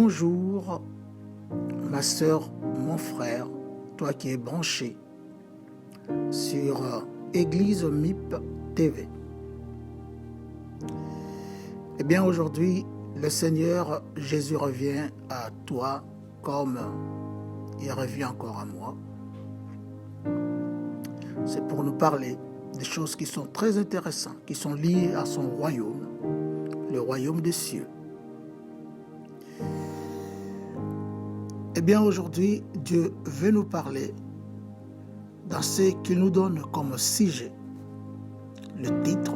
bonjour, ma sœur, mon frère, toi qui es branché sur Église MIP TV. Eh bien, aujourd'hui, le Seigneur Jésus revient à toi comme il revient encore à moi. C'est pour nous parler des choses qui sont très intéressantes, qui sont liées à son royaume, le royaume des cieux. Eh bien, aujourd'hui, Dieu veut nous parler dans ce qu'il nous donne comme sujet, le titre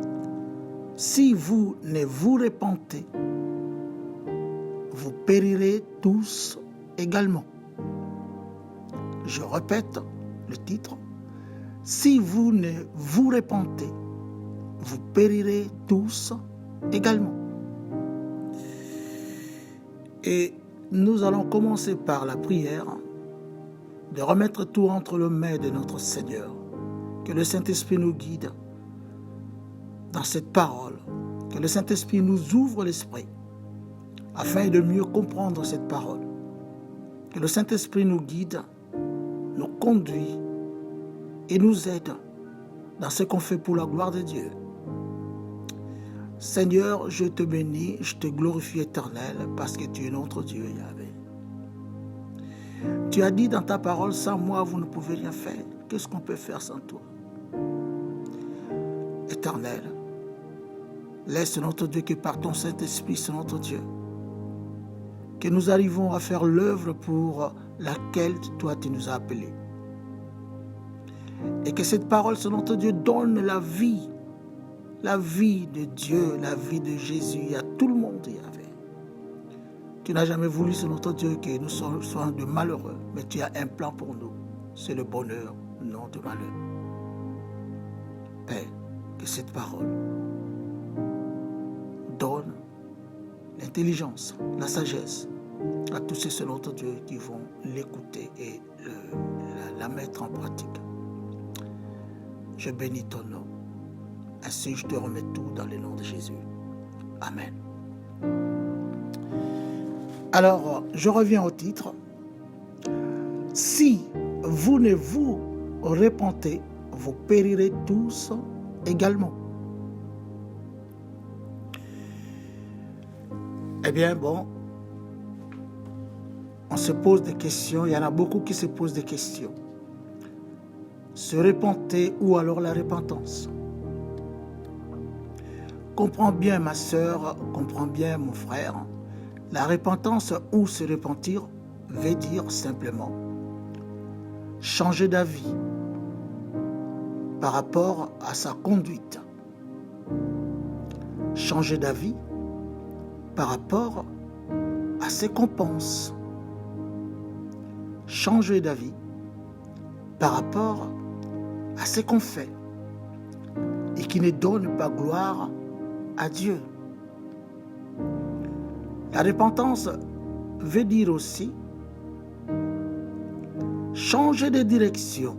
« Si vous ne vous repentez, vous périrez tous également ». Je répète le titre « Si vous ne vous repentez, vous périrez tous également ». Et nous allons commencer par la prière, de remettre tout entre les mains de notre Seigneur. Que le Saint-Esprit nous guide dans cette parole, que le Saint-Esprit nous ouvre l'esprit, afin de mieux comprendre cette parole. Que le Saint-Esprit nous guide, nous conduit et nous aide dans ce qu'on fait pour la gloire de Dieu. Seigneur, je te bénis, je te glorifie éternel, parce que tu es notre Dieu, Yahvé. Tu as dit dans ta parole, sans moi, vous ne pouvez rien faire. Qu'est-ce qu'on peut faire sans toi? Éternel, laisse notre Dieu que par ton Saint-Esprit, c'est notre Dieu, que nous arrivons à faire l'œuvre pour laquelle toi tu nous as appelés. Et que cette parole, c'est notre Dieu, donne la vie de Dieu, la vie de Jésus à tout le monde, Yahvé. Tu n'as jamais voulu, c'est notre Dieu, que nous soyons de malheureux, mais tu as un plan pour nous. C'est le bonheur, non de malheur. Père, que cette parole donne l'intelligence, la sagesse à tous ces, c'est notre Dieu, qui vont l'écouter et la mettre en pratique. Je bénis ton nom. Ainsi, je te remets tout dans le nom de Jésus. Amen. Alors, je reviens au titre. Si vous ne vous repentez, vous périrez tous également. Eh bien, bon, on se pose des questions. Il y en a beaucoup qui se posent des questions. Se repenter ou alors la repentance? Comprends bien, ma sœur, comprends bien, mon frère. La repentance ou se repentir veut dire simplement changer d'avis par rapport à sa conduite. Changer d'avis par rapport à ce qu'on pense. Changer d'avis par rapport à ce qu'on fait et qui ne donne pas gloire à Dieu. La repentance veut dire aussi changer de direction,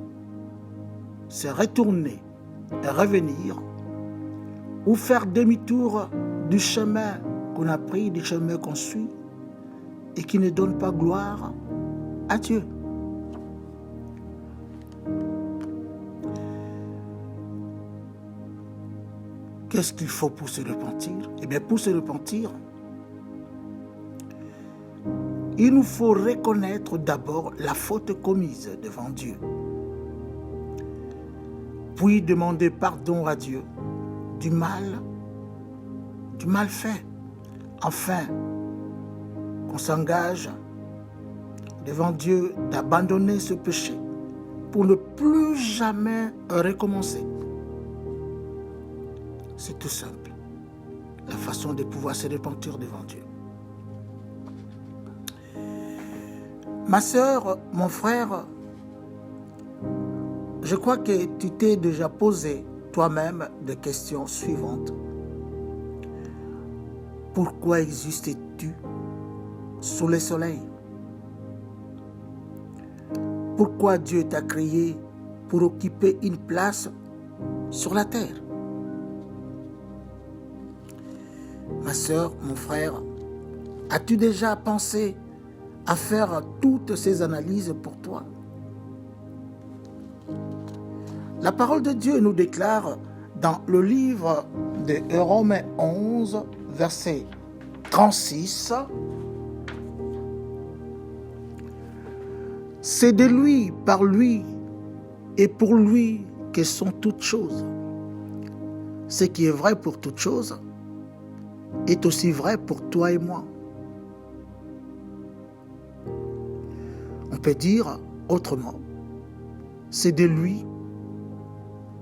se retourner et revenir, ou faire demi-tour du chemin qu'on a pris, du chemin qu'on suit, et qui ne donne pas gloire à Dieu. Qu'est-ce qu'il faut pour se repentir? Eh bien, pour se repentir, il nous faut reconnaître d'abord la faute commise devant Dieu, puis demander pardon à Dieu du mal fait, afin qu'on s'engage devant Dieu d'abandonner ce péché pour ne plus jamais recommencer. C'est tout simple, la façon de pouvoir se repentir devant Dieu. Ma sœur, mon frère, je crois que tu t'es déjà posé toi-même des questions suivantes. Pourquoi existes-tu sous le soleil? Pourquoi Dieu t'a créé pour occuper une place sur la terre? Ma sœur, mon frère, As-tu déjà pensé à faire toutes ces analyses pour toi? La parole de Dieu nous déclare dans le livre de Romains 11, verset 36, « C'est de lui, par lui et pour lui que sont toutes choses. Ce qui est vrai pour toutes choses est aussi vrai pour toi et moi. » On peut dire autrement, c'est de lui,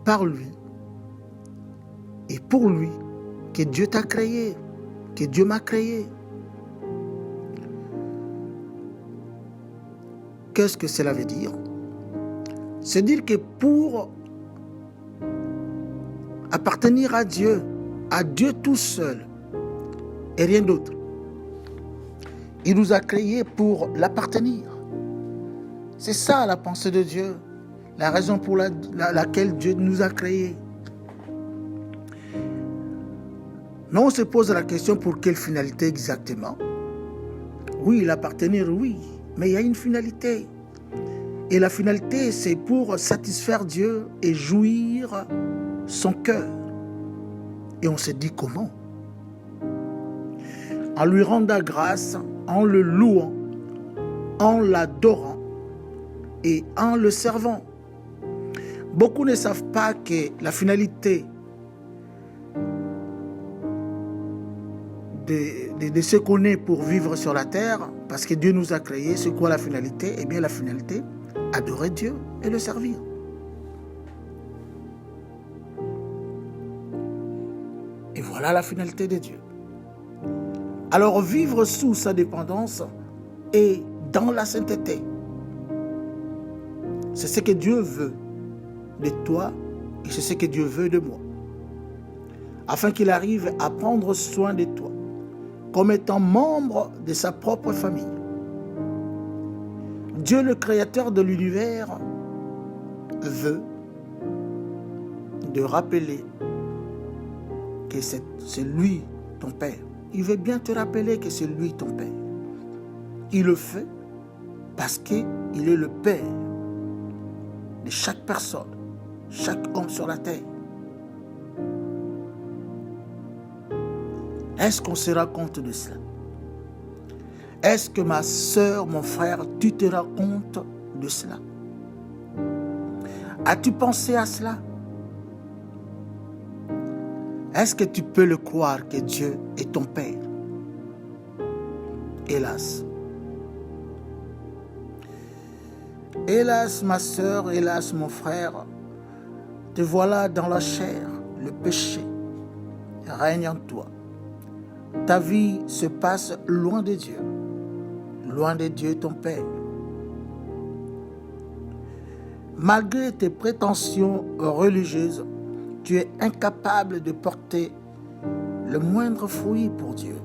par lui et pour lui que Dieu t'a créé, que Dieu m'a créé. Qu'est-ce que cela veut dire? C'est dire que pour appartenir à Dieu tout seul et rien d'autre, il nous a créés pour l'appartenir. C'est ça la pensée de Dieu, la raison pour laquelle Dieu nous a créés. Mais on se pose la question, pour quelle finalité exactement? Oui, l'appartenir, oui, mais il y a une finalité. Et la finalité, c'est pour satisfaire Dieu et jouir son cœur. Et on se dit comment? En lui rendant grâce, en le louant, en l'adorant et en le servant. Beaucoup ne savent pas que la finalité de ce qu'on est pour vivre sur la terre, parce que Dieu nous a créés, c'est quoi la finalité? Eh bien la finalité, adorer Dieu et le servir. Et voilà la finalité de Dieu. Alors vivre sous sa dépendance et dans la sainteté, c'est ce que Dieu veut de toi et c'est ce que Dieu veut de moi, afin qu'il arrive à prendre soin de toi comme étant membre de sa propre famille. Dieu, le créateur de l'univers, veut de rappeler que c'est lui ton Père. Il veut bien te rappeler que c'est lui ton Père. Il le fait parce qu'il est le Père de chaque personne, chaque homme sur la terre. Est-ce qu'on se rend compte de cela? Est-ce que ma soeur, mon frère, tu te rends compte de cela? As-tu pensé à cela? Est-ce que tu peux le croire que Dieu est ton Père? Hélas. Hélas, ma soeur, hélas, mon frère, te voilà dans la chair, le péché règne en toi. Ta vie se passe loin de Dieu ton Père. Malgré tes prétentions religieuses, tu es incapable de porter le moindre fruit pour Dieu.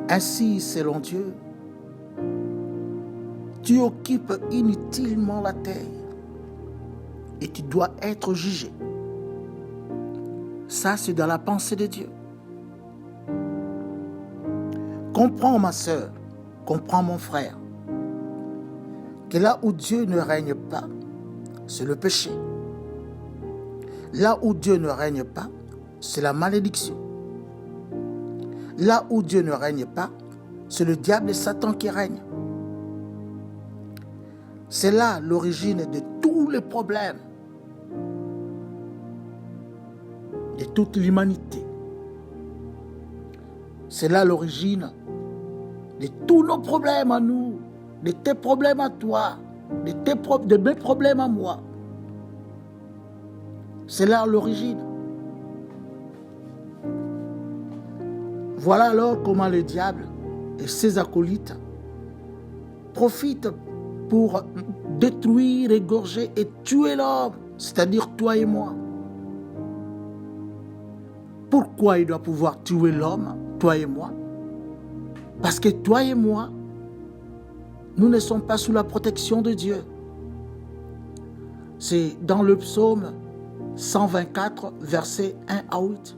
Ainsi, selon Dieu, tu occupes inutilement la terre et tu dois être jugé. Ça, c'est dans la pensée de Dieu. Comprends, ma sœur, comprends, mon frère, que là où Dieu ne règne pas, c'est le péché. Là où Dieu ne règne pas, c'est la malédiction. Là où Dieu ne règne pas, c'est le diable et Satan qui règnent. C'est là l'origine de tous les problèmes de toute l'humanité. C'est là l'origine de tous nos problèmes à nous, de tes problèmes à toi, de mes problèmes à moi. C'est là l'origine. Voilà alors comment le diable et ses acolytes profitent pour détruire, égorger et tuer l'homme, c'est-à-dire toi et moi. Pourquoi il doit pouvoir tuer l'homme, toi et moi? Parce que toi et moi, nous ne sommes pas sous la protection de Dieu. C'est dans le psaume 124, versets 1 à 8.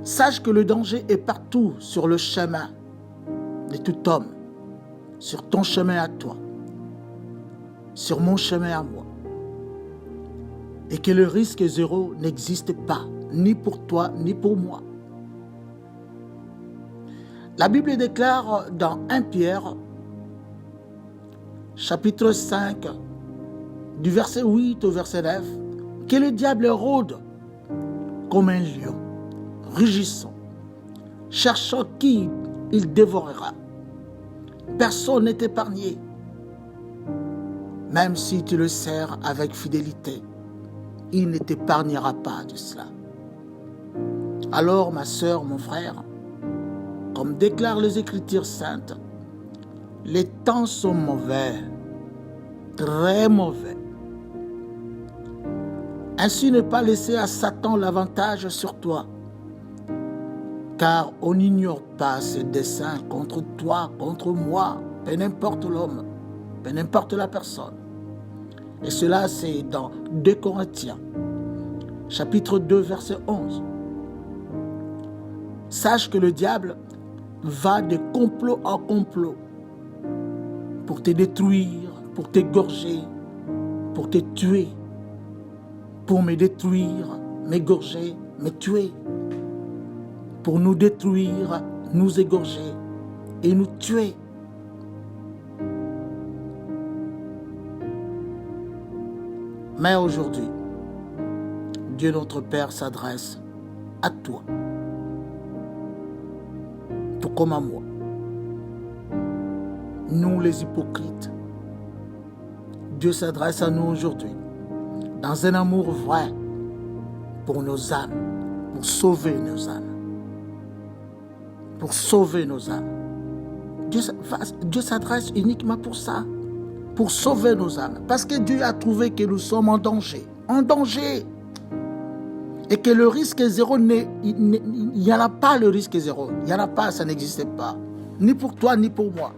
Sache que le danger est partout sur le chemin de tout homme, sur ton chemin à toi, sur mon chemin à moi. Et que le risque zéro n'existe pas, ni pour toi, ni pour moi. La Bible déclare dans 1 Pierre, chapitre 5, du verset 8 au verset 9, que le diable rôde comme un lion, rugissant, cherchant qui il dévorera. Personne n'est épargné, même si tu le sers avec fidélité. Il ne t'épargnera pas de cela. Alors, ma sœur, mon frère, comme déclarent les Écritures saintes, les temps sont mauvais, très mauvais. Ainsi, ne pas laisser à Satan l'avantage sur toi, car on n'ignore pas ses desseins contre toi, contre moi, peu n'importe l'homme, peu n'importe la personne. Et cela, c'est dans 2 Corinthiens, chapitre 2, verset 11. Sache que le diable va de complot en complot pour te détruire, pour t'égorger, pour te tuer, pour me détruire, m'égorger, me tuer, pour nous détruire, nous égorger et nous tuer. Mais aujourd'hui, Dieu notre Père s'adresse à toi, tout comme à moi. Nous les hypocrites, Dieu s'adresse à nous aujourd'hui dans un amour vrai pour nos âmes, pour sauver nos âmes. Pour sauver nos âmes. Dieu s'adresse uniquement pour ça, pour sauver nos âmes. Parce que Dieu a trouvé que nous sommes en danger. En danger. Et que le risque zéro, il n'y en a pas le risque zéro. Il n'y en a pas, ça n'existe pas. Ni pour toi, ni pour moi.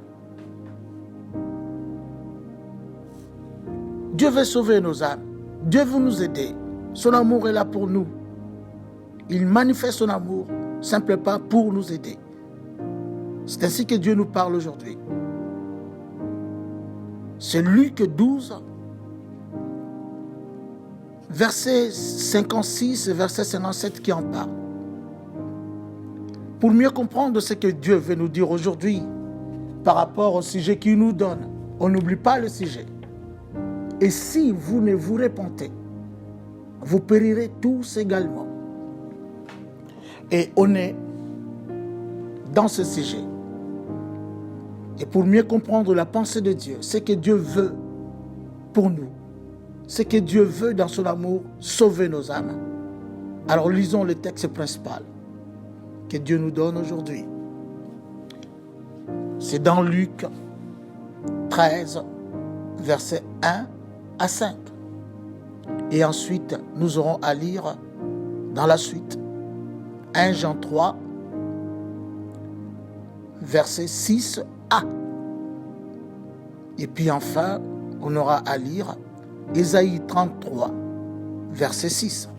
Dieu veut sauver nos âmes. Dieu veut nous aider. Son amour est là pour nous. Il manifeste son amour simplement pour nous aider. C'est ainsi que Dieu nous parle aujourd'hui. C'est Luc 12, verset 56 et verset 57 qui en parle. Pour mieux comprendre ce que Dieu veut nous dire aujourd'hui par rapport au sujet qu'il nous donne, on n'oublie pas le sujet. Et si vous ne vous repentez, vous périrez tous également. Et on est dans ce sujet. Et pour mieux comprendre la pensée de Dieu, ce que Dieu veut pour nous, ce que Dieu veut dans son amour, sauver nos âmes. Alors lisons le texte principal que Dieu nous donne aujourd'hui. C'est dans Luc 13, versets 1 à 5. Et ensuite, nous aurons à lire dans la suite 1 Jean 3, verset 6a. Et puis enfin, on aura à lire Ésaïe 33, verset 6.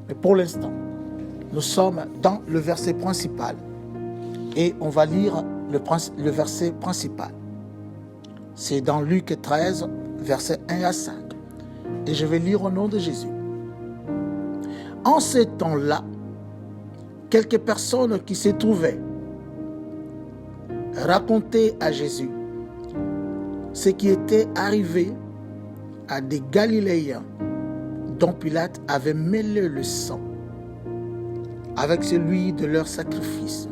Mais pour l'instant, nous sommes dans le verset principal et on va lire le verset principal. C'est dans Luc 13, verset 1 à 5. Et je vais lire au nom de Jésus. En ces temps-là, quelques personnes qui se trouvaient racontaient à Jésus ce qui était arrivé à des Galiléens dont Pilate avait mêlé le sang avec celui de leur sacrifice.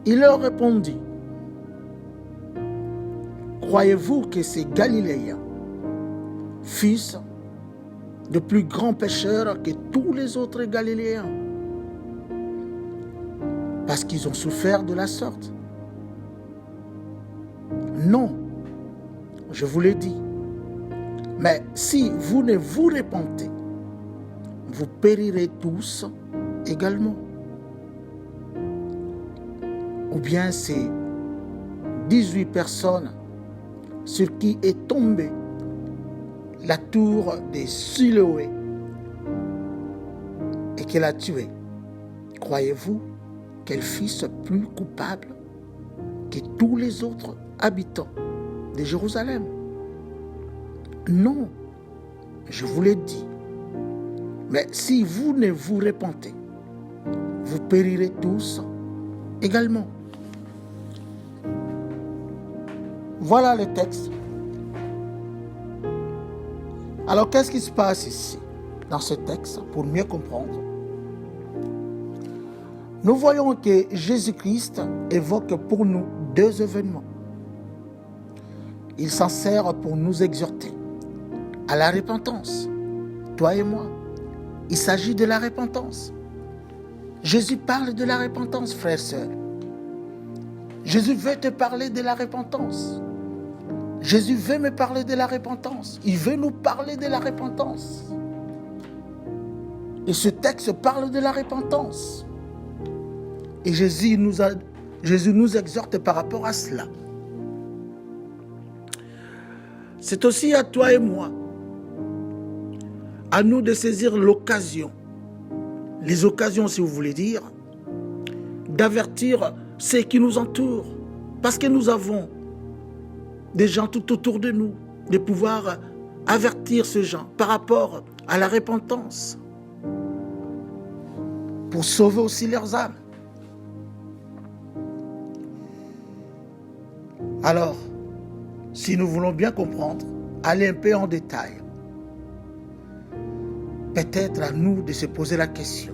Il leur répondit: croyez-vous que ces Galiléens fussent de plus grands pécheurs que tous les autres Galiléens parce qu'ils ont souffert de la sorte? Non, je vous l'ai dit. Mais si vous ne vous repentez, vous périrez tous également. Ou bien ces 18 personnes sur qui est tombée la tour des Siloé et qu'elle a tué, croyez-vous qu'elle fût plus coupable que tous les autres habitants de Jérusalem? Non, je vous l'ai dit. Mais si vous ne vous repentez, vous périrez tous également. Voilà le texte. Alors, qu'est-ce qui se passe ici, dans ce texte, pour mieux comprendre? Nous voyons que Jésus-Christ évoque pour nous deux événements. Il s'en sert pour nous exhorter à la repentance, toi et moi. Il s'agit de la repentance. Jésus parle de la repentance, frères et sœurs. Jésus veut te parler de la repentance. Jésus veut me parler de la repentance. Il veut nous parler de la repentance. Et ce texte parle de la repentance. Et Jésus nous exhorte par rapport à cela. C'est aussi à toi et moi, à nous de saisir l'occasion, les occasions si vous voulez dire, d'avertir ceux qui nous entourent. Parce que nous avons des gens tout autour de nous, de pouvoir avertir ces gens par rapport à la repentance, pour sauver aussi leurs âmes. Alors, si nous voulons bien comprendre, aller un peu en détail, peut-être à nous de se poser la question,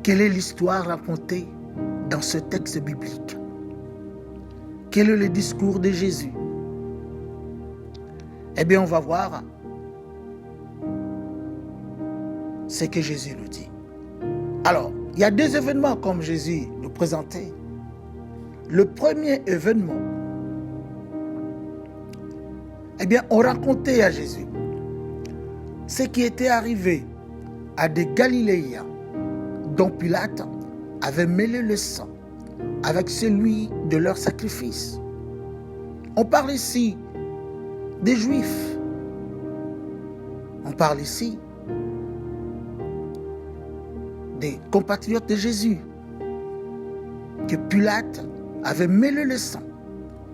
quelle est l'histoire racontée dans ce texte biblique? Quel est le discours de Jésus? Eh bien, on va voir ce que Jésus nous dit. Alors, il y a deux événements comme Jésus nous présentait. Le premier événement, eh bien, on racontait à Jésus ce qui était arrivé à des Galiléens dont Pilate avait mêlé le sang avec celui de leur sacrifice. On parle ici des Juifs. On parle ici des compatriotes de Jésus que Pilate avait mêlé le sang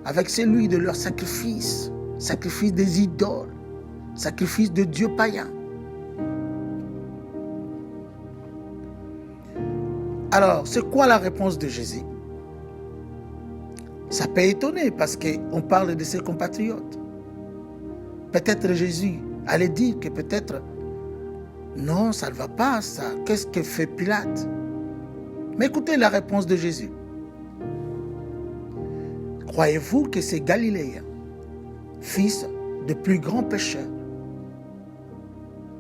avec celui de leur sacrifice, sacrifice des idoles, sacrifice de dieux païens. Alors, c'est quoi la réponse de Jésus? Ça peut étonner parce qu'on parle de ses compatriotes. Peut-être Jésus allait dire que peut-être, non, ça ne va pas, ça. Qu'est-ce que fait Pilate? Mais écoutez la réponse de Jésus. Croyez-vous que ces Galiléens, fils de plus grands pécheurs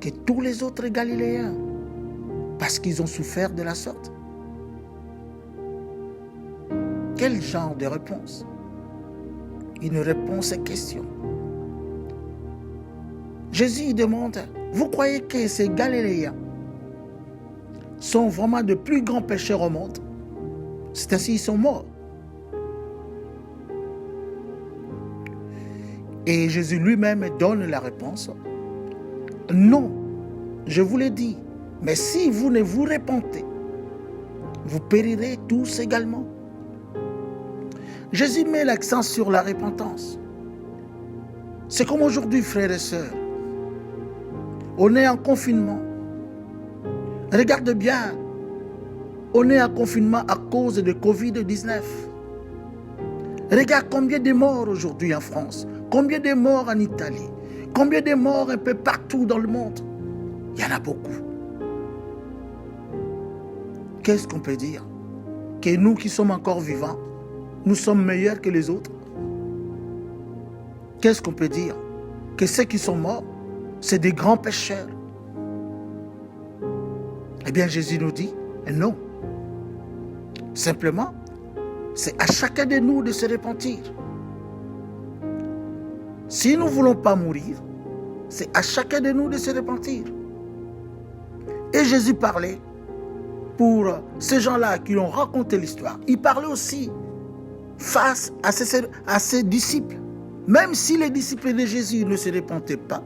que tous les autres Galiléens, parce qu'ils ont souffert de la sorte? Quel genre de réponse? Une réponse à question. Jésus demande, vous croyez que ces Galiléens sont vraiment de plus grands pécheurs au monde? C'est ainsi qu'ils sont morts. Et Jésus lui-même donne la réponse. Non, je vous l'ai dit, mais si vous ne vous repentez, vous périrez tous également. Jésus met l'accent sur la repentance. C'est comme aujourd'hui, frères et sœurs. On est en confinement. Regarde bien, on est en confinement à cause de Covid-19. Regarde combien de morts aujourd'hui en France, combien de morts en Italie, combien de morts un peu partout dans le monde. Il y en a beaucoup. Qu'est-ce qu'on peut dire? Que nous qui sommes encore vivants, nous sommes meilleurs que les autres? Qu'est-ce qu'on peut dire? Que ceux qui sont morts, c'est des grands pécheurs. Eh bien, Jésus nous dit, non. Simplement, c'est à chacun de nous de se repentir. Si nous ne voulons pas mourir, c'est à chacun de nous de se repentir. Et Jésus parlait pour ces gens-là qui ont raconté l'histoire. Il parlait aussi face à ses disciples. Même si les disciples de Jésus ne se repentaient pas,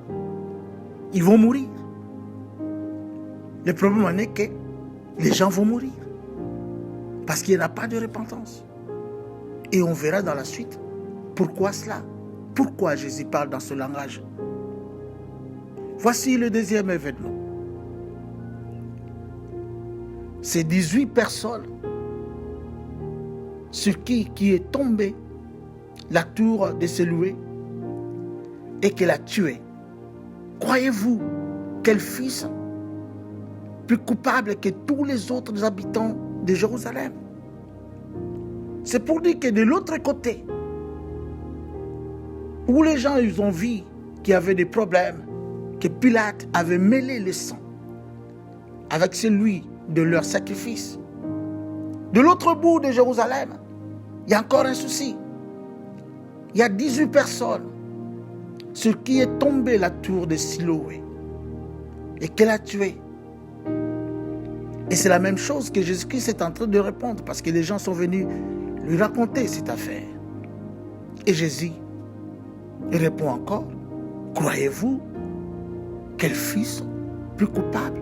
ils vont mourir. Le problème en est que les gens vont mourir. Parce qu'il n'y a pas de repentance. Et on verra dans la suite pourquoi cela. Pourquoi Jésus parle dans ce langage. Voici le deuxième événement. Ces 18 personnes sur qui est tombée la tour de Siloé et qu'elle a tué. Croyez-vous quel fils plus coupable que tous les autres habitants de Jérusalem? C'est pour dire que de l'autre côté, où les gens ils ont vu qu'il y avait des problèmes, que Pilate avait mêlé le sang avec celui de leur sacrifice. De l'autre bout de Jérusalem, il y a encore un souci. Il y a 18 personnes sur qui est tombée la tour de Siloé et qu'elle a tué. Et c'est la même chose que Jésus-Christ est en train de répondre parce que les gens sont venus lui raconter cette affaire. Et Jésus répond encore, croyez-vous quel fils plus coupable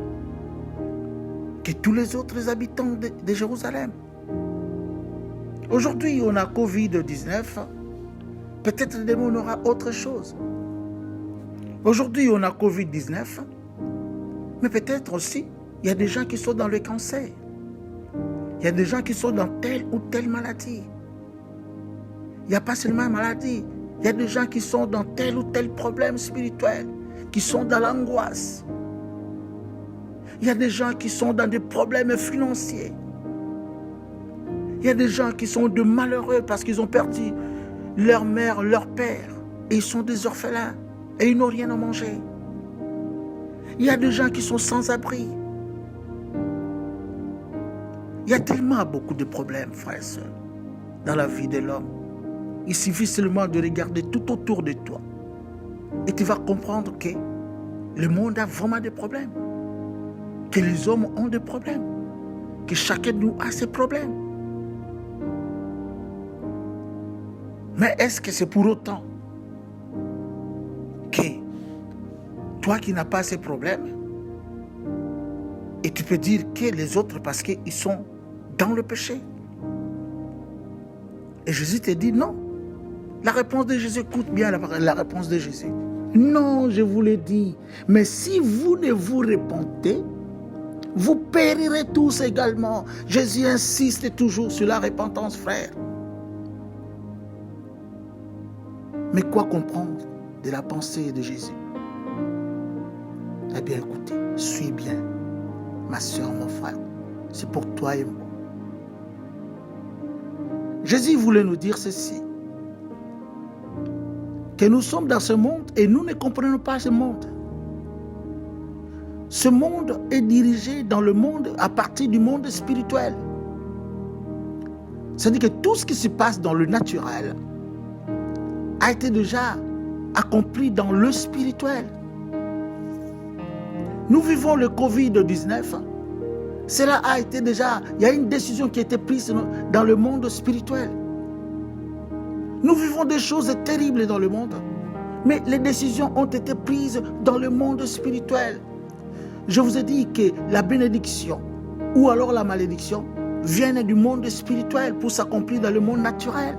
que tous les autres habitants de Jérusalem? Aujourd'hui, on a Covid-19, peut-être demain on aura autre chose. Aujourd'hui, on a Covid-19, mais peut-être aussi, il y a des gens qui sont dans le cancer. Il y a des gens qui sont dans telle ou telle maladie. Il n'y a pas seulement une maladie. Il y a des gens qui sont dans tel ou tel problème spirituel, qui sont dans l'angoisse. Il y a des gens qui sont dans des problèmes financiers. Il y a des gens qui sont de malheureux parce qu'ils ont perdu leur mère, leur père. Et ils sont des orphelins. Et ils n'ont rien à manger. Il y a des gens qui sont sans abri. Il y a tellement beaucoup de problèmes, frères et sœurs, dans la vie de l'homme. Il suffit seulement de regarder tout autour de toi. Et tu vas comprendre que le monde a vraiment des problèmes. Que les hommes ont des problèmes. Que chacun de nous a ses problèmes. Mais est-ce que c'est pour autant que toi qui n'as pas ces problèmes, et tu peux dire que les autres parce qu'ils sont dans le péché? Et Jésus te dit non. La réponse de Jésus, écoute bien la réponse de Jésus. Non, je vous l'ai dit. Mais si vous ne vous repentez, vous périrez tous également. Jésus insiste toujours sur la repentance, frère. Mais quoi comprendre de la pensée de Jésus? Eh bien, écoutez, suis bien, ma soeur, mon frère. C'est pour toi et moi. Jésus voulait nous dire ceci, que nous sommes dans ce monde et nous ne comprenons pas ce monde. Ce monde est dirigé dans le monde à partir du monde spirituel. C'est-à-dire que tout ce qui se passe dans le naturel a été déjà accompli dans le spirituel. Nous vivons le Covid-19. Cela a été déjà, il y a une décision qui a été prise dans le monde spirituel. Nous vivons des choses terribles dans le monde, mais les décisions ont été prises dans le monde spirituel. Je vous ai dit que la bénédiction ou alors la malédiction viennent du monde spirituel pour s'accomplir dans le monde naturel.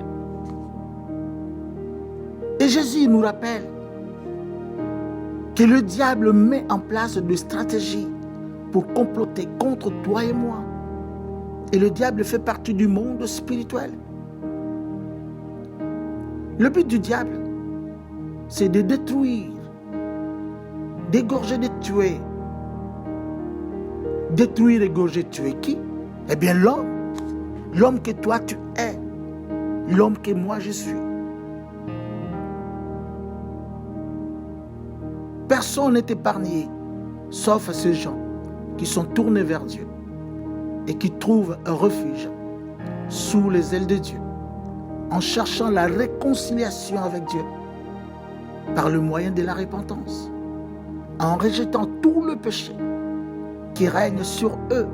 Et Jésus nous rappelle que le diable met en place des stratégies pour comploter contre toi et moi. Et le diable fait partie du monde spirituel. Le but du diable, c'est de détruire, d'égorger, de tuer. Détruire, égorger, tuer qui? Eh bien l'homme. L'homme que toi tu es. L'homme que moi je suis. Personne n'est épargné, sauf ces gens qui sont tournés vers Dieu et qui trouvent un refuge sous les ailes de Dieu, en cherchant la réconciliation avec Dieu par le moyen de la repentance, en rejetant tout le péché qui règne sur eux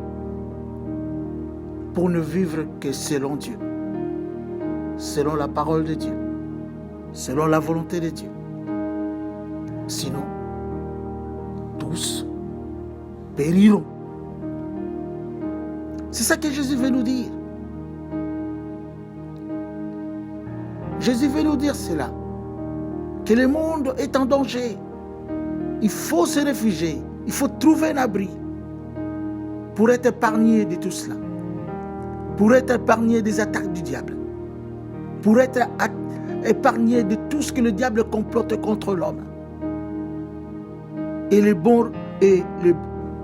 pour ne vivre que selon Dieu, selon la parole de Dieu, selon la volonté de Dieu. Sinon, tous périront. C'est ça que Jésus veut nous dire. Jésus veut nous dire cela, que le monde est en danger. Il faut se réfugier, il faut trouver un abri pour être épargné de tout cela, pour être épargné des attaques du diable, pour être épargné de tout ce que le diable complote contre l'homme. Et le bon et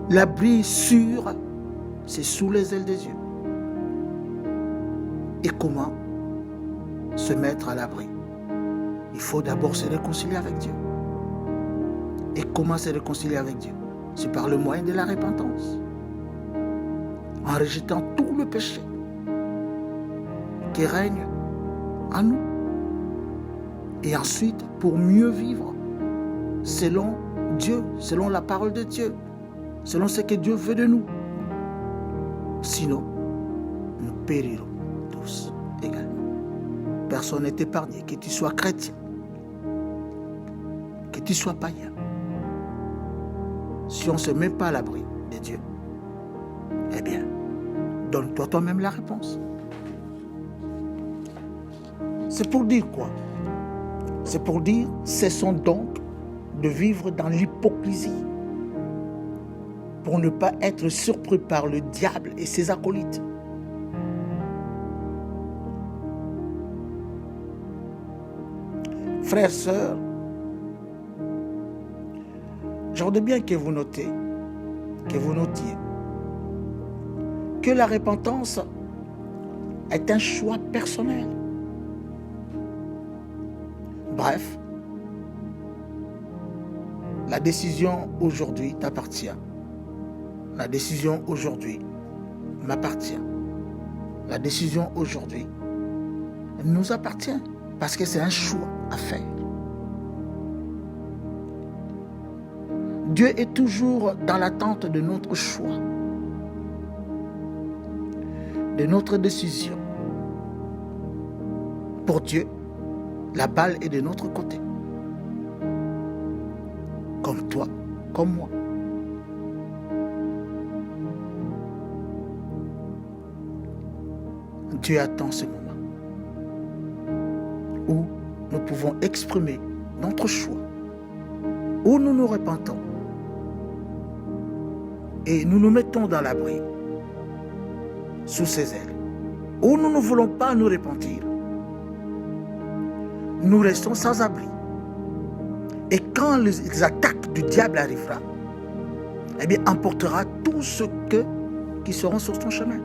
l'abri sûr, c'est sous les ailes de Dieu. Et comment se mettre à l'abri? Il faut d'abord se réconcilier avec Dieu. Et comment se réconcilier avec Dieu? C'est par le moyen de la repentance. En rejetant tout le péché qui règne en nous. Et ensuite, pour mieux vivre selon Dieu, selon la parole de Dieu, selon ce que Dieu veut de nous. Sinon, nous périrons tous également. Personne n'est épargné, que tu sois chrétien, que tu sois païen. Si on ne se met pas à l'abri de Dieu, eh bien, donne-toi toi-même la réponse. C'est pour dire quoi? C'est pour dire, cessons donc de vivre dans l'hypocrisie pour ne pas être surpris par le diable et ses acolytes. Frères, sœurs, j'aimerais bien que vous notiez que la repentance est un choix personnel. Bref, la décision aujourd'hui t'appartient. La décision aujourd'hui m'appartient. La décision aujourd'hui nous appartient parce que c'est un choix à faire. Dieu est toujours dans l'attente de notre choix, de notre décision. Pour Dieu, la balle est de notre côté. Comme toi, comme moi. Dieu attend ce moment où nous pouvons exprimer notre choix, où nous nous repentons et nous nous mettons dans l'abri sous ses ailes, où nous ne voulons pas nous repentir. Nous restons sans abri. Et quand les attaques du diable arriveront, eh bien, emportera tous ceux qui seront sur son chemin.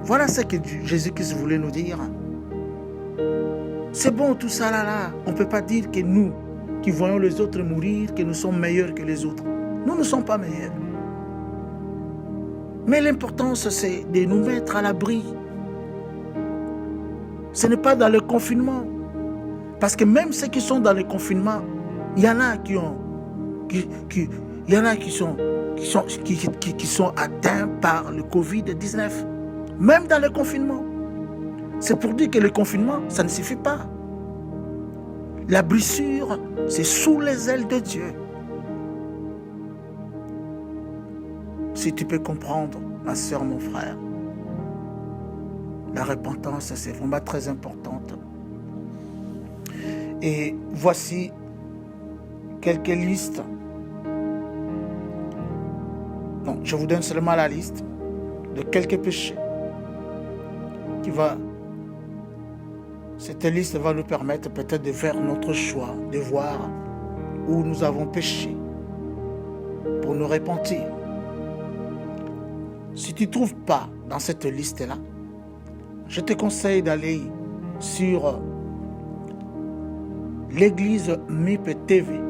Voilà ce que Jésus-Christ voulait nous dire. C'est bon tout ça là. On ne peut pas dire que nous, qui voyons les autres mourir, que nous sommes meilleurs que les autres. Nous ne sommes pas meilleurs. Mais l'importance, c'est de nous mettre à l'abri. Ce n'est pas dans le confinement. Parce que même ceux qui sont dans le confinement, il y en a qui sont atteints par le Covid-19. Même dans le confinement. C'est pour dire que le confinement, ça ne suffit pas. La blessure, c'est sous les ailes de Dieu. Si tu peux comprendre, ma soeur, mon frère, la repentance, c'est vraiment très importante. Et voici quelques listes. Donc, je vous donne seulement la liste de quelques péchés cette liste va nous permettre peut-être de faire notre choix, de voir où nous avons péché pour nous repentir. Si tu ne trouves pas dans cette liste-là, je te conseille d'aller sur l'église MIP TV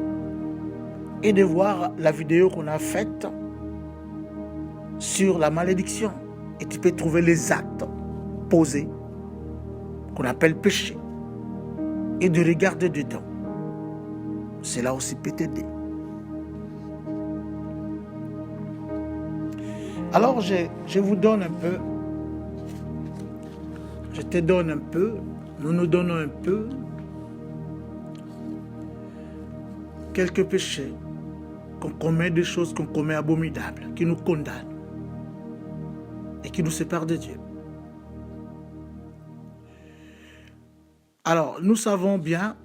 et de voir la vidéo qu'on a faite sur la malédiction. Et tu peux trouver les actes posés qu'on appelle péché et de regarder dedans. Cela aussi peut t'aider. Alors je vous donne un peu, je te donne un peu, nous nous donnons un peu quelques péchés qu'on commet, des choses qu'on commet abominables, qui nous condamnent. et qui nous sépare de Dieu. Alors, nous savons bien,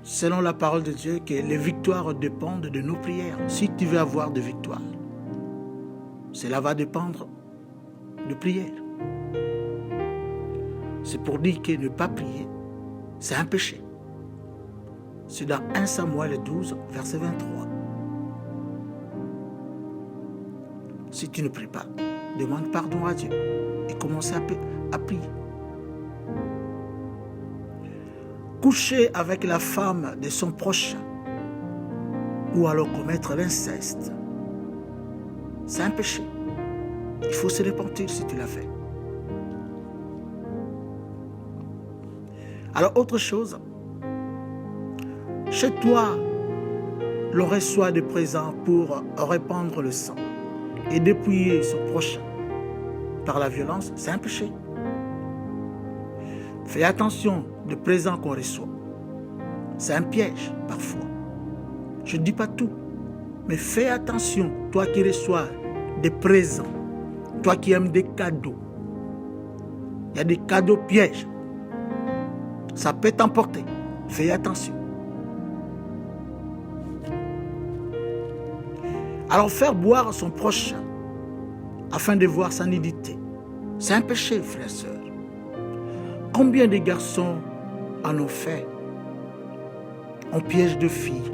selon la parole de Dieu, que les victoires dépendent de nos prières. Si tu veux avoir de victoires, cela va dépendre de prière. C'est pour dire que ne pas prier, c'est un péché. C'est dans 1 Samuel 12, verset 23. Si tu ne pries pas, demande pardon à Dieu et commence à prier. Coucher avec la femme de son prochain ou alors commettre l'inceste, c'est un péché. Il faut se repentir si tu l'as fait. Alors autre chose, chez toi, l'on reçoit des présents pour répandre le sang et dépouiller son prochain par la violence, c'est un péché. Fais attention des présents qu'on reçoit. C'est un piège parfois. Je ne dis pas tout, mais fais attention, toi qui reçois des présents, toi qui aimes des cadeaux. Il y a des cadeaux pièges. Ça peut t'emporter. Fais attention. Alors faire boire son prochain afin de voir sa nudité, c'est un péché, frères et sœurs. Combien de garçons en ont fait? On piège de filles.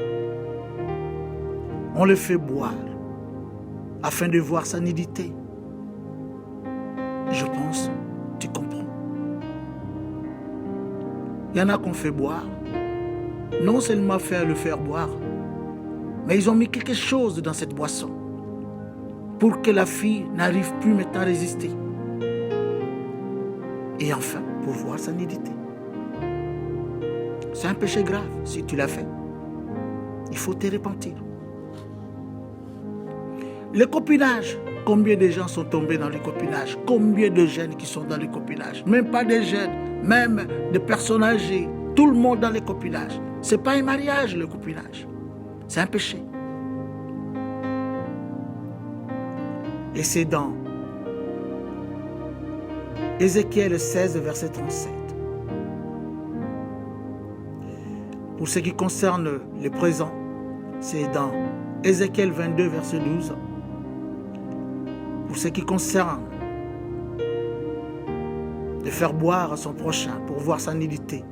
On les fait boire afin de voir sa nudité. Je pense, tu comprends. Il y en a qu'on fait boire. Non seulement le faire boire, mais ils ont mis quelque chose dans cette boisson pour que la fille n'arrive plus maintenant à résister. Et enfin, pour voir sa nudité. C'est un péché grave si tu l'as fait. Il faut te repentir. Le copinage. Combien de gens sont tombés dans le copinage? Combien de jeunes qui sont dans le copinage? Même pas des jeunes, même des personnes âgées. Tout le monde dans le copinage. Ce n'est pas un mariage, le copinage. C'est un péché. Et c'est dans Ézéchiel 16, verset 37. Pour ce qui concerne le présent, c'est dans Ézéchiel 22, verset 12. Pour ce qui concerne de faire boire à son prochain pour voir sa nudité,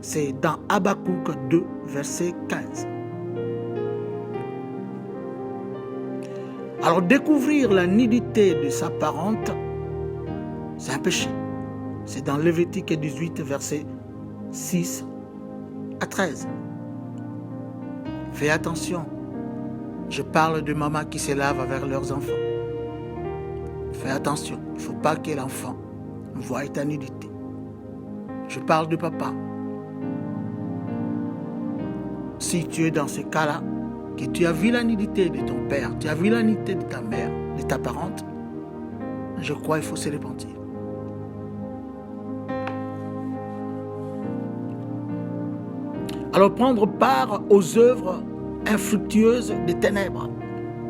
c'est dans Habakkuk 2, verset 15. Alors découvrir la nudité de sa parente, c'est un péché. C'est dans Lévitique 18, verset 6 à 13. Fais attention. Je parle de mamans qui se lavent avec leurs enfants. Fais attention. Il ne faut pas que l'enfant voie ta nudité. Je parle de papa. Si tu es dans ce cas-là, que tu as vu la nudité de ton père, tu as vu la nudité de ta mère, de ta parente, je crois qu'il faut se repentir. Alors prendre part aux œuvres infructueuses des ténèbres,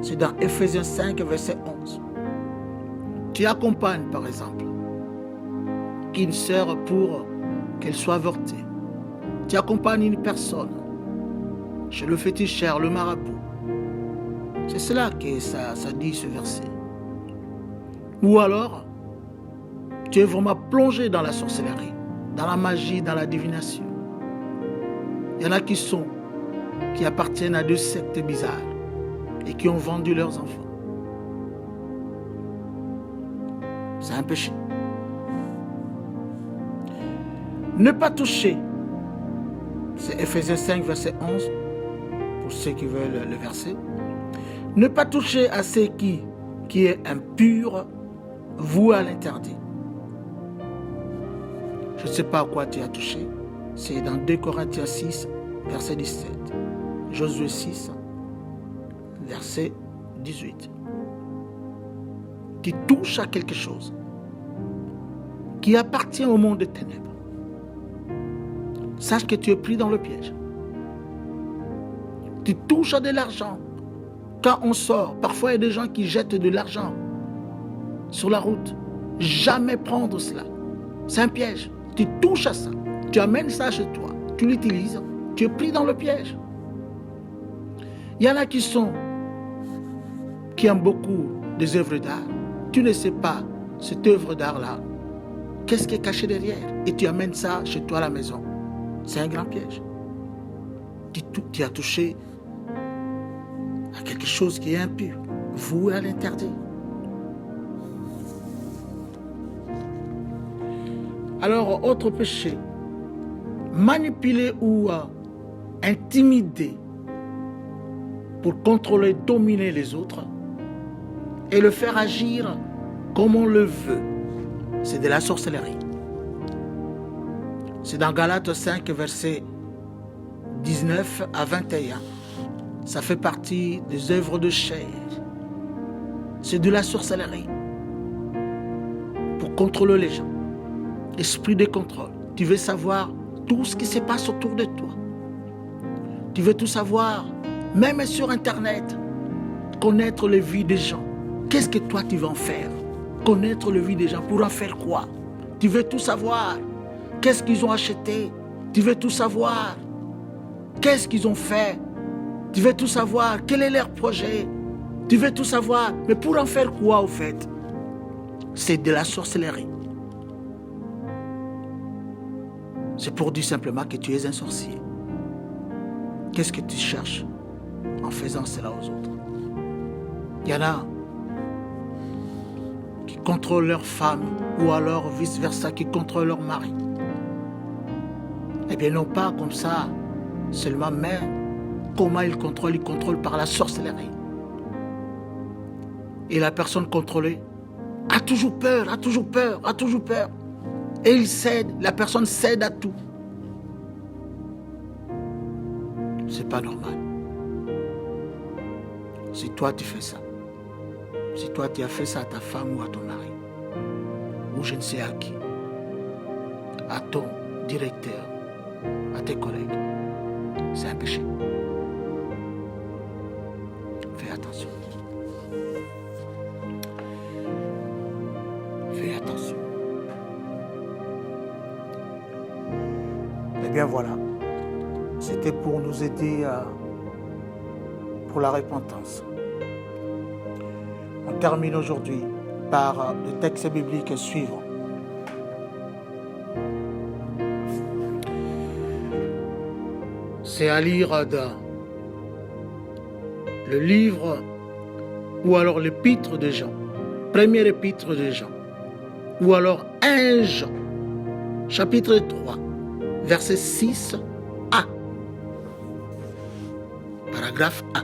c'est dans Ephésiens 5, verset 11. Tu accompagnes par exemple une sœur pour qu'elle soit avortée. Tu accompagnes une personne chez le féticheur, le marabout. C'est cela que ça dit ce verset. Ou alors, tu es vraiment plongé dans la sorcellerie, dans la magie, dans la divination. Il y en a qui appartiennent à deux sectes bizarres et qui ont vendu leurs enfants. C'est un péché. Ne pas toucher. C'est Ephésiens 5, verset 11, pour ceux qui veulent le verset. Ne pas toucher à ce qui est impur, voué à l'interdit. Je ne sais pas à quoi tu as touché. C'est dans 2 Corinthiens 6, verset 17. Josué 6, verset 18. Tu touches à quelque chose qui appartient au monde des ténèbres. Sache que tu es pris dans le piège. Tu touches à de l'argent. Quand on sort, parfois il y a des gens qui jettent de l'argent sur la route. Jamais prendre cela. C'est un piège. Tu touches à ça. Tu amènes ça chez toi. Tu l'utilises. Tu es pris dans le piège. Il y en a qui aiment beaucoup des œuvres d'art. Tu ne sais pas cette œuvre d'art-là. Qu'est-ce qui est caché derrière? Et tu amènes ça chez toi à la maison. C'est un grand piège. Tu as touché à quelque chose qui est impur, voué à l'interdit. Alors, autre péché, manipuler ou intimider pour contrôler, dominer les autres et le faire agir comme on le veut. C'est de la sorcellerie. C'est dans Galates 5, versets 19 à 21. Ça fait partie des œuvres de chair. C'est de la sorcellerie pour contrôler les gens. Esprit de contrôle. Tu veux savoir tout ce qui se passe autour de toi. Tu veux tout savoir, même sur Internet. Connaître les vies des gens. Qu'est-ce que toi tu vas en faire? Connaître les vies des gens. Pour en faire quoi? Tu veux tout savoir. Qu'est-ce qu'ils ont acheté? Tu veux tout savoir. Qu'est-ce qu'ils ont fait? Tu veux tout savoir. Quel est leur projet? Tu veux tout savoir. Mais pour en faire quoi au fait? C'est de la sorcellerie. C'est pour dire simplement que tu es un sorcier. Qu'est-ce que tu cherches en faisant cela aux autres? Il y en a qui contrôlent leur femme ou alors vice-versa, qui contrôlent leur mari. Eh bien, non pas comme ça seulement, mais comment ils contrôlent? Ils contrôlent par la sorcellerie. Et la personne contrôlée a toujours peur, a toujours peur, a toujours peur. Et il cède, la personne cède à tout. C'est pas normal. Si toi tu fais ça, si toi tu as fait ça à ta femme ou à ton mari, ou je ne sais à qui, à ton directeur, à tes collègues, c'est un péché. Fais attention. Fais attention. Eh bien voilà, c'était pour nous aider pour la repentance. On termine aujourd'hui par le texte biblique suivant. C'est à lire dans le livre ou alors l'épître de Jean, première épître de Jean, ou alors 1 Jean, chapitre 3, verset 6a, paragraphe A.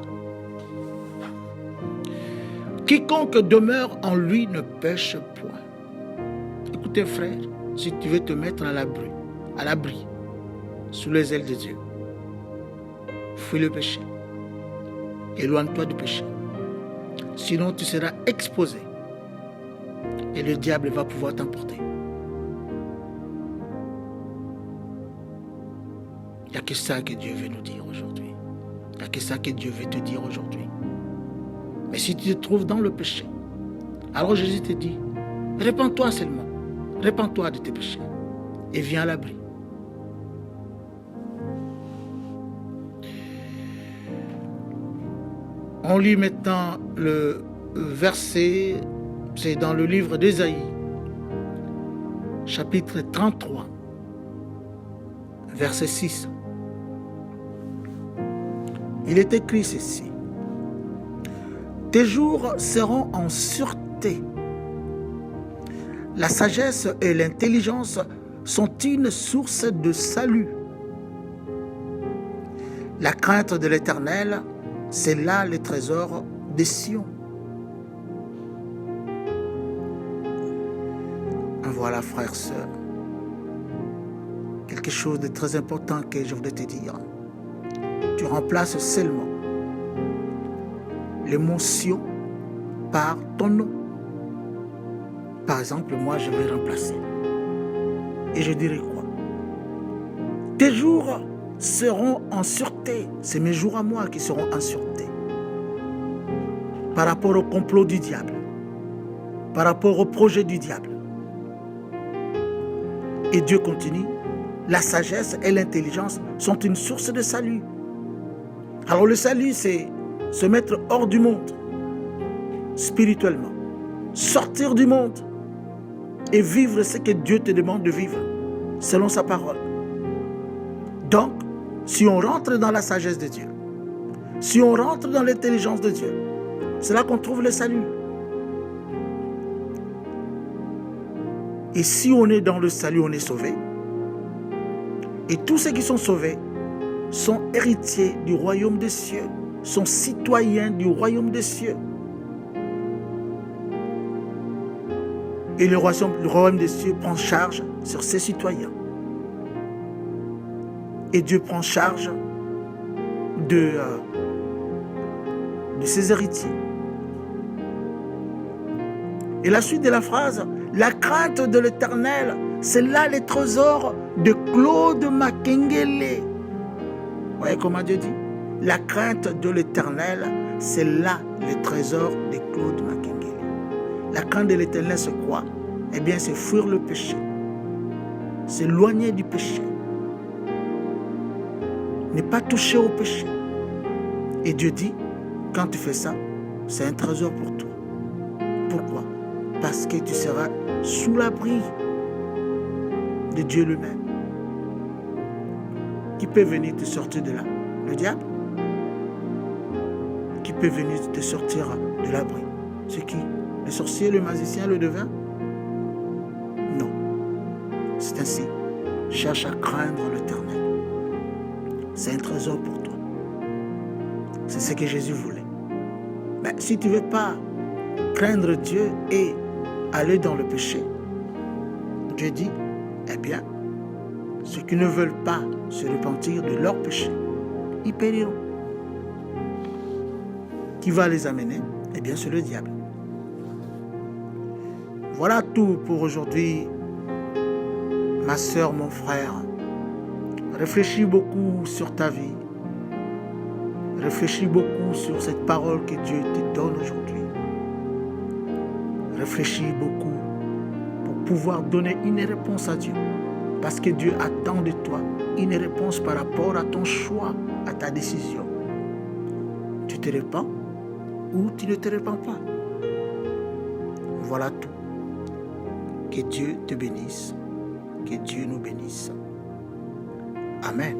Quiconque demeure en lui ne pêche point. Écoutez frère, si tu veux te mettre à l'abri, sous les ailes de Dieu, fuis le péché. Éloigne-toi du péché. Sinon tu seras exposé et le diable va pouvoir t'emporter. Il n'y a que ça que Dieu veut nous dire aujourd'hui. Il n'y a que ça que Dieu veut te dire aujourd'hui. Mais si tu te trouves dans le péché, alors Jésus te dit, répands-toi seulement. Répands-toi de tes péchés et viens à l'abri. On lit maintenant le verset, c'est dans le livre d'Ésaïe, chapitre 33, verset 6. Il est écrit ceci. Tes jours seront en sûreté. La sagesse et l'intelligence sont une source de salut. La crainte de l'Éternel, c'est là le trésor de Sion. Voilà, frères, sœurs, quelque chose de très important que je voudrais te dire. Tu remplaces seulement l'émotion par ton nom. Par exemple, moi, je vais remplacer. Et je dirais quoi? Tes jours seront en sûreté. C'est mes jours à moi qui seront en sûreté. Par rapport au complot du diable. par rapport au projet du diable. Et Dieu continue, la sagesse et l'intelligence sont une source de salut. Alors le salut, c'est se mettre hors du monde, spirituellement, sortir du monde et vivre ce que Dieu te demande de vivre, selon sa parole. Donc, si on rentre dans la sagesse de Dieu, si on rentre dans l'intelligence de Dieu, c'est là qu'on trouve le salut. Et si on est dans le salut, on est sauvé. Et tous ceux qui sont sauvés sont héritiers du royaume des cieux, sont citoyens du royaume des cieux. Et le royaume des cieux prend charge sur ses citoyens. Et Dieu prend charge de ses héritiers. Et la suite de la phrase, la crainte de l'Éternel, c'est là les trésors de Claude Makengele. Vous voyez comment Dieu dit? La crainte de l'Éternel, c'est là les trésors de Claude Makengele. La crainte de l'Éternel, c'est quoi? Eh bien, c'est fuir le péché. S'éloigner du péché. Ne pas toucher au péché. Et Dieu dit, quand tu fais ça, c'est un trésor pour toi. Pourquoi? Parce que tu seras sous l'abri de Dieu lui-même. Qui peut venir te sortir de là? Le diable? Qui peut venir te sortir de l'abri? C'est qui? Le sorcier, le magicien, le devin? Non. C'est ainsi. Cherche à craindre l'Éternel. C'est un trésor pour toi. C'est ce que Jésus voulait. Mais si tu ne veux pas craindre Dieu et aller dans le péché, Dieu dit, eh bien, ceux qui ne veulent pas se repentir de leur péché, ils périront. Qui va les amener? Eh bien, c'est le diable. Voilà tout pour aujourd'hui, ma sœur, mon frère. Réfléchis beaucoup sur ta vie. Réfléchis beaucoup sur cette parole que Dieu te donne aujourd'hui. Réfléchis beaucoup pour pouvoir donner une réponse à Dieu. Parce que Dieu attend de toi une réponse par rapport à ton choix, à ta décision. Tu te répands ou tu ne te répands pas. Voilà tout. Que Dieu te bénisse. Que Dieu nous bénisse. Amen.